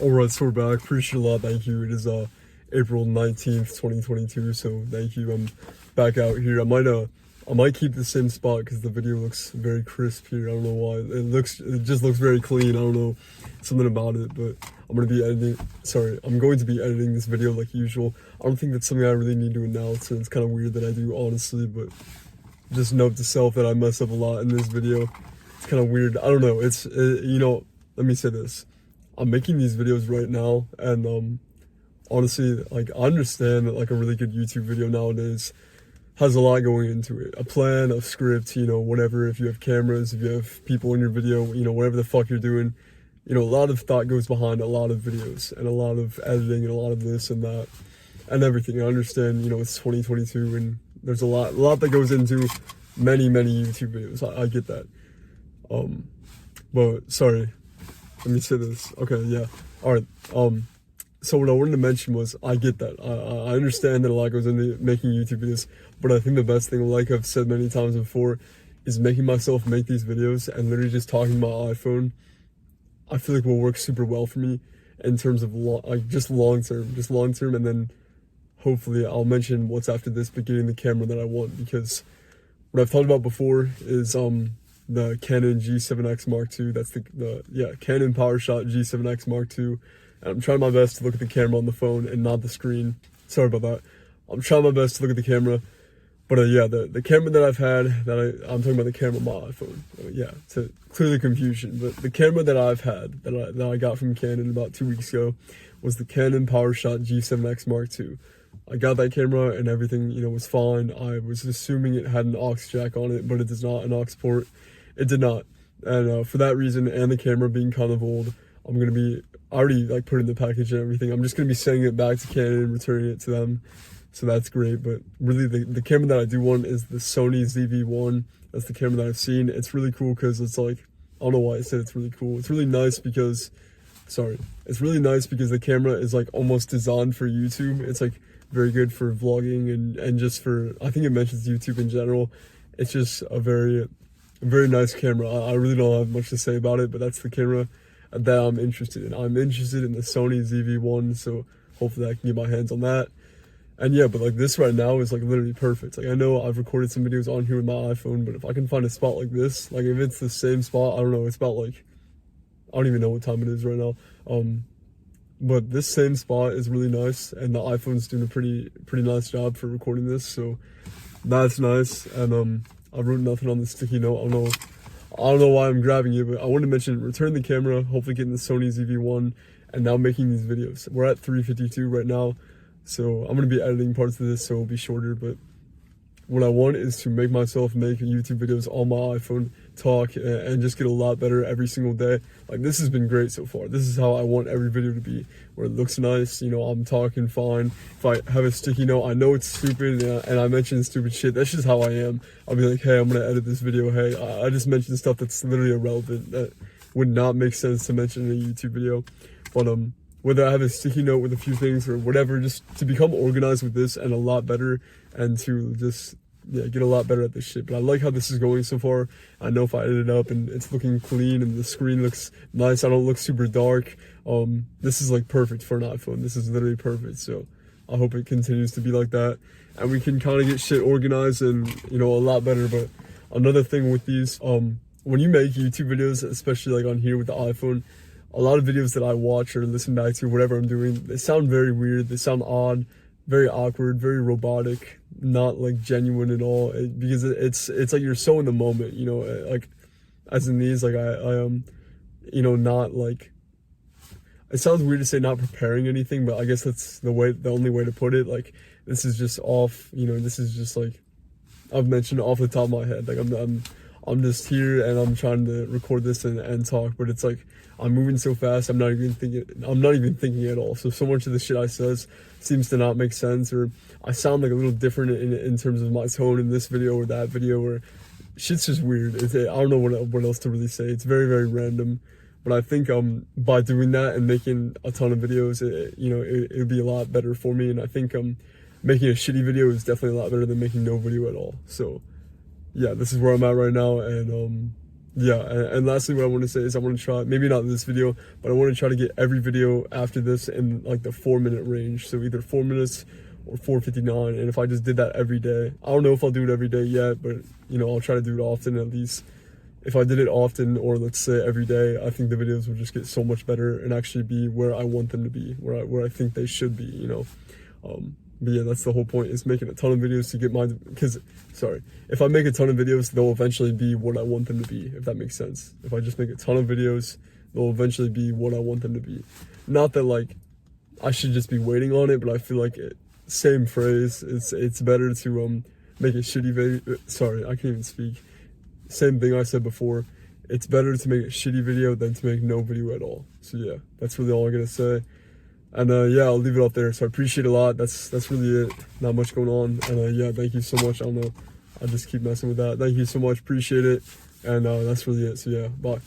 Alright, so we're back. Appreciate a lot, thank you. It is April 19th, 2022, so thank you. I'm back out here. I might keep the same spot because the video looks very crisp here. I don't know why. It just looks very clean. I don't know, something about it, but I'm going to be editing this video like usual. I don't think that's something I really need to announce, and it's kind of weird that I do, honestly, but just note to self that I mess up a lot in this video. It's kind of weird. I don't know. Let me say this. I'm making these videos right now, and honestly, like, I understand that like a really good YouTube video nowadays has a lot going into it. A plan, a script, whatever. If you have cameras, if you have people in your video, whatever the fuck you're doing, a lot of thought goes behind a lot of videos and a lot of editing and a lot of this and that and everything. I understand, it's 2022 and there's a lot that goes into many YouTube videos. I get that. But sorry. Let me say this. Okay, yeah. All right. So what I wanted to mention was I get that. I understand that a lot goes into making YouTube videos, but I think the best thing, like I've said many times before, is making myself make these videos and literally just talking to my iPhone. I feel like will work super well for me in terms of just long term, and then hopefully I'll mention what's after this, but getting the camera that I want, because what I've talked about before is the Canon G7X Mark II. That's the Canon PowerShot G7X Mark II. And I'm trying my best to look at the camera on the phone and not the screen. Sorry about that. I'm trying my best to look at the camera. But the camera that I've had, I'm talking about the camera on my iPhone. To clear the confusion. But the camera that I've had, that I got from Canon about 2 weeks ago, was the Canon PowerShot G7X Mark II. I got that camera and everything, was fine. I was assuming it had an aux jack on it, but it does not, an aux port. It did not. And for that reason, and the camera being kind of old, I already like put in the package and everything. I'm just going to be sending it back to Canon and returning it to them. So that's great. But really the camera that I do want is the Sony ZV-1. That's the camera that I've seen. It's really cool because it's like, I don't know why I said it's really cool. It's really nice because the camera is like almost designed for YouTube. It's like very good for vlogging and just for, I think it mentions YouTube in general. It's just a very nice camera. I really don't have much to say about it, but that's the camera that I'm interested in. I'm interested in the Sony ZV-1, so hopefully I can get my hands on that. And yeah, but like this right now is like literally perfect. Like I know I've recorded some videos on here with my iPhone, but if I can find a spot like this, like if it's the same spot, I don't know, it's about like, I don't even know what time it is right now. But this same spot is really nice, and the iPhone's doing a pretty nice job for recording this, so that's nice. And I wrote nothing on the sticky note. I don't know why I'm grabbing it, but I wanted to mention return the camera, hopefully getting the Sony ZV-1, and now making these videos. We're at 3:52 right now, so I'm going to be editing parts of this, so it'll be shorter, but what I want is to make myself make YouTube videos on my iPhone, talk, and just get a lot better every single day. Like, this has been great so far. This is how I want every video to be, where it looks nice, I'm talking fine. If I have a sticky note, I know it's stupid, and I mention stupid shit. That's just how I am. I'll be like, hey, I'm going to edit this video. Hey, I just mentioned stuff that's literally irrelevant, that would not make sense to mention in a YouTube video. But, whether I have a sticky note with a few things or whatever, just to become organized with this and a lot better, and to just get a lot better at this shit. But I like how this is going so far. I know if I edit it up and it's looking clean and the screen looks nice, I don't look super dark. This is like perfect for an iPhone. This is literally perfect. So I hope it continues to be like that, and we can kind of get shit organized and a lot better. But another thing with these, when you make YouTube videos, especially like on here with the iPhone, a lot of videos that I watch or listen back to, whatever I'm doing, they sound very weird. They sound odd, very awkward, very robotic, not like genuine at all. Because it's like you're so in the moment, like as in these, like I not like, it sounds weird to say not preparing anything, but I guess that's the only way to put it. Like, this is just off, this is just like, I've mentioned off the top of my head. Like I'm just here and I'm trying to record this and talk, but it's like I'm moving so fast, I'm not even thinking at all. So much of the shit I says seems to not make sense, or I sound like a little different in terms of my tone in this video or that video, or shit's just weird. I don't know what else to really say. It's very random. But I think by doing that and making a ton of videos, it would be a lot better for me. And I think making a shitty video is definitely a lot better than making no video at all. So yeah, this is where I'm at right now, and yeah, and lastly, what I want to say is I want to try, maybe not this video, but I want to try to get every video after this in like the 4-minute range. So either 4 minutes or 4:59. And if I just did that every day, I don't know if I'll do it every day yet, but you know, I'll try to do it often at least. If I did it often, or let's say every day, I think the videos will just get so much better and actually be where I want them to be, where I think they should be, you know. But yeah, that's the whole point, is making a ton of videos to get if I make a ton of videos, they'll eventually be what I want them to be, if that makes sense. If I just make a ton of videos, they'll eventually be what I want them to be. Not that like I should just be waiting on it, but I feel like same phrase, it's better to make a shitty video. Sorry, I can't even speak. Same thing I said before. It's better to make a shitty video than to make no video at all. So yeah, that's really all I'm gonna say. And yeah, I'll leave it up there. So I appreciate it a lot. That's really it. Not much going on. And yeah, thank you so much. I don't know, I'll just keep messing with that. Thank you so much. Appreciate it. And that's really it. So yeah, bye.